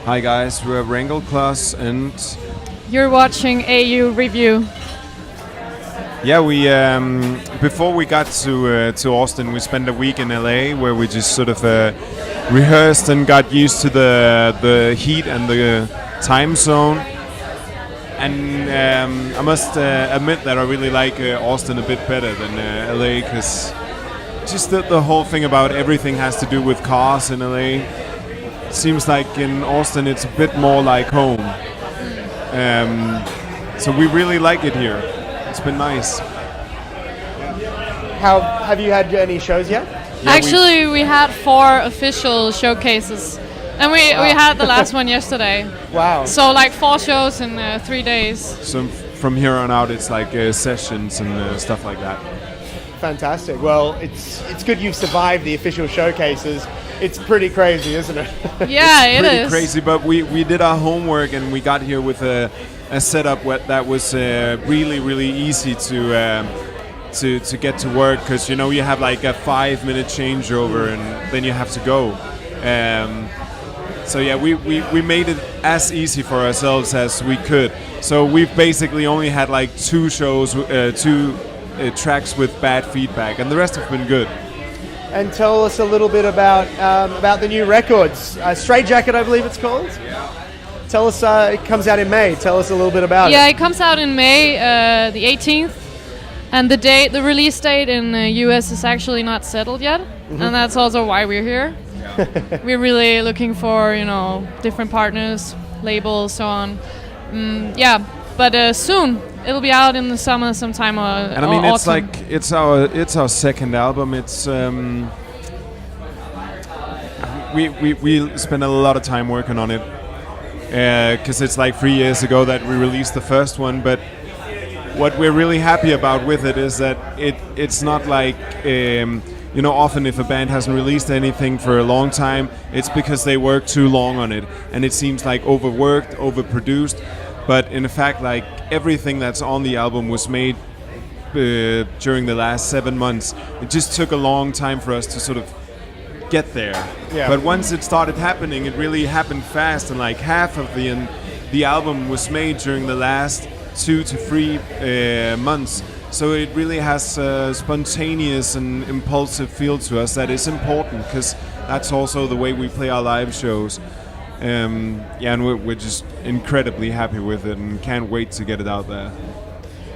Hi guys, we're Rangleklods and You're watching AU Review. yeah, we before we got to Austin, we spent a week in LA where we just sort of rehearsed and got used to the heat and the time zone. And I must admit that I really like Austin a bit better than LA, because just the whole thing about everything has to do with cars in LA. Seems like in Austin it's a bit more like home. So we really like it here. It's been nice. How have you had any shows yet? Yeah, Actually, we had 4 official showcases, and we had the last one yesterday. Wow. So like 4 shows in 3 days. So from here on out, it's like sessions and stuff like that. Fantastic. Well, it's good you've survived the official showcases. It's pretty crazy, isn't it? Yeah, it Pretty is. crazy, but we did our homework and we got here with a setup that was really easy to get to work, because you have like a 5-minute changeover and then you have to go. So yeah, we made it as easy for ourselves as we could. So we've basically only had like 2 shows, 2 tracks with bad feedback, and the rest have been good. And tell us a little bit about the new records. Straight Jacket, I believe it's called. Yeah. Tell us, it comes out in May. Tell us a little bit about Yeah, it. it comes out in May, the 18th, and the release date in the US is actually not settled yet, and that's also why we're here. We're really looking for different partners, labels, so on. Yeah, but soon it'll be out in the summer sometime. And I mean, it's autumn. like it's our second album. It's we spent a lot of time working on it, because it's like 3 years ago that we released the first one. But what we're really happy about with it is that it's not like often if a band hasn't released anything for a long time, it's because they worked too long on it, and it seems like overworked, overproduced. But in fact, like everything that's on the album was made during the last 7 months. It just took a long time for us to sort of get there. Yeah. But once it started happening, it really happened fast, and like half of the album was made during the last 2 to 3 months. So it really has a spontaneous and impulsive feel to us that is important, because that's also the way we play our live shows. And we're just incredibly happy with it and can't wait to get it out there.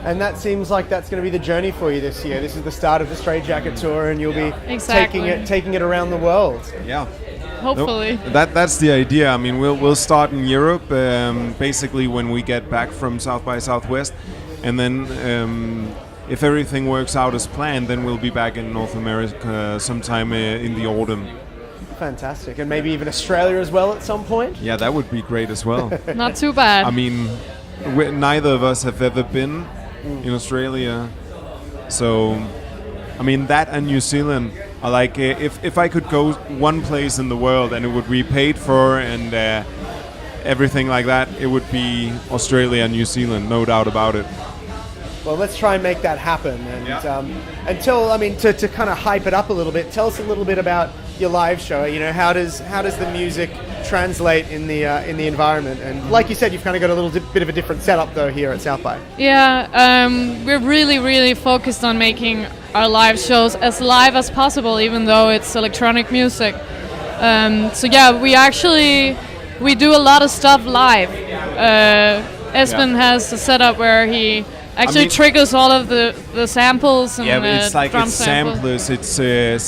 And that seems like that's going to be the journey for you this year. This is the start of the Straight Jacket tour, and you'll be Exactly. taking it around the world. Yeah. Hopefully. That's the idea. I mean, we'll start in Europe basically when we get back from South by Southwest, and then if everything works out as planned, then we'll be back in North America sometime in the autumn. Fantastic. And maybe even Australia as well at some point? Yeah, that would be great as well. Not too bad. I mean, neither of us have ever been in Australia, so I mean that and New Zealand are like if I could go one place in the world and it would be paid for and everything like that, it would be Australia and New Zealand, no doubt about it. Well, let's try and make that happen. And to kind of hype it up a little bit, tell us a little bit about your live show. How does the music translate in the environment? And like you said, you've kind of got a little bit of a different setup though here at South by. Yeah, we're really focused on making our live shows as live as possible, even though it's electronic music. So yeah, we do a lot of stuff live. Espen has a setup where he actually triggers all of the samples and it's like drum it's samples. samplers, it's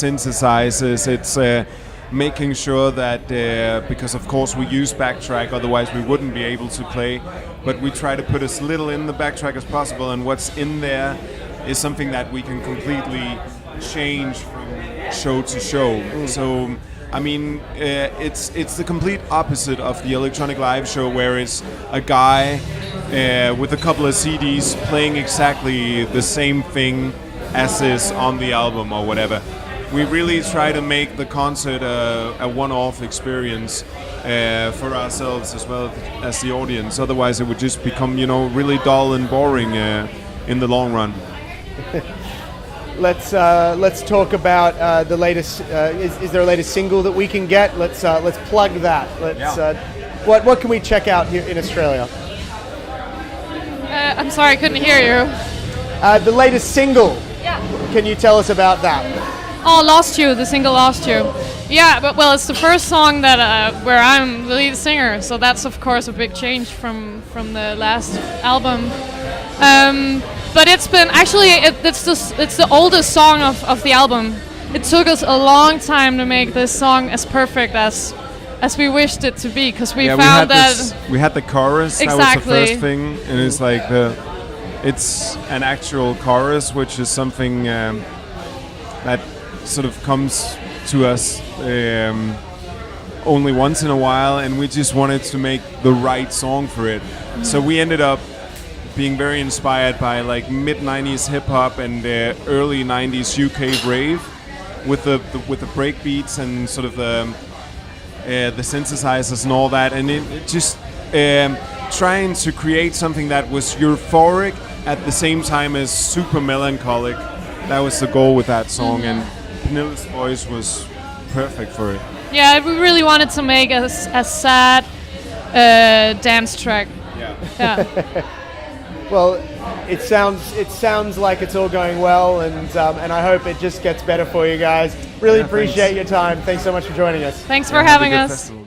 synthesizers, it's making sure that because of course we use backtrack, otherwise we wouldn't be able to play, but we try to put as little in the backtrack as possible, and what's in there is something that we can completely change from show to show. So I mean, it's the complete opposite of the electronic live show, where it's a guy with a couple of CDs playing exactly the same thing as is on the album or whatever. We really try to make the concert a one-off experience for ourselves as well as the audience. Otherwise, it would just become, really dull and boring in the long run. Let's talk about the latest. Is there a latest single that we can get? Let's plug that. What can we check out here in Australia? I'm sorry, I couldn't hear you. The latest single. Yeah. Can you tell us about that? Oh, Lost You, the single Lost You. Yeah, but well, it's the first song that where I'm the lead singer, so that's of course a big change from the last album. But it's been actually it's the oldest song of the album. It took us a long time to make this song as perfect as we wished it to be, because we found we had the chorus. Exactly. That was the first thing, and it's like it's an actual chorus, which is something that sort of comes to us only once in a while, and we just wanted to make the right song for it. So we ended up being very inspired by like mid-90s hip-hop and early 90s UK rave with the break beats and sort of the synthesizers and all that, and it just trying to create something that was euphoric at the same time as super melancholic. That was the goal with that song, and Pernille's voice was perfect for it. Yeah, we really wanted to make a sad dance track. Yeah. Well, it sounds like it's all going well, and I hope it just gets better for you guys. Really appreciate your time. Thanks so much for joining us. Thanks for having us. Festival.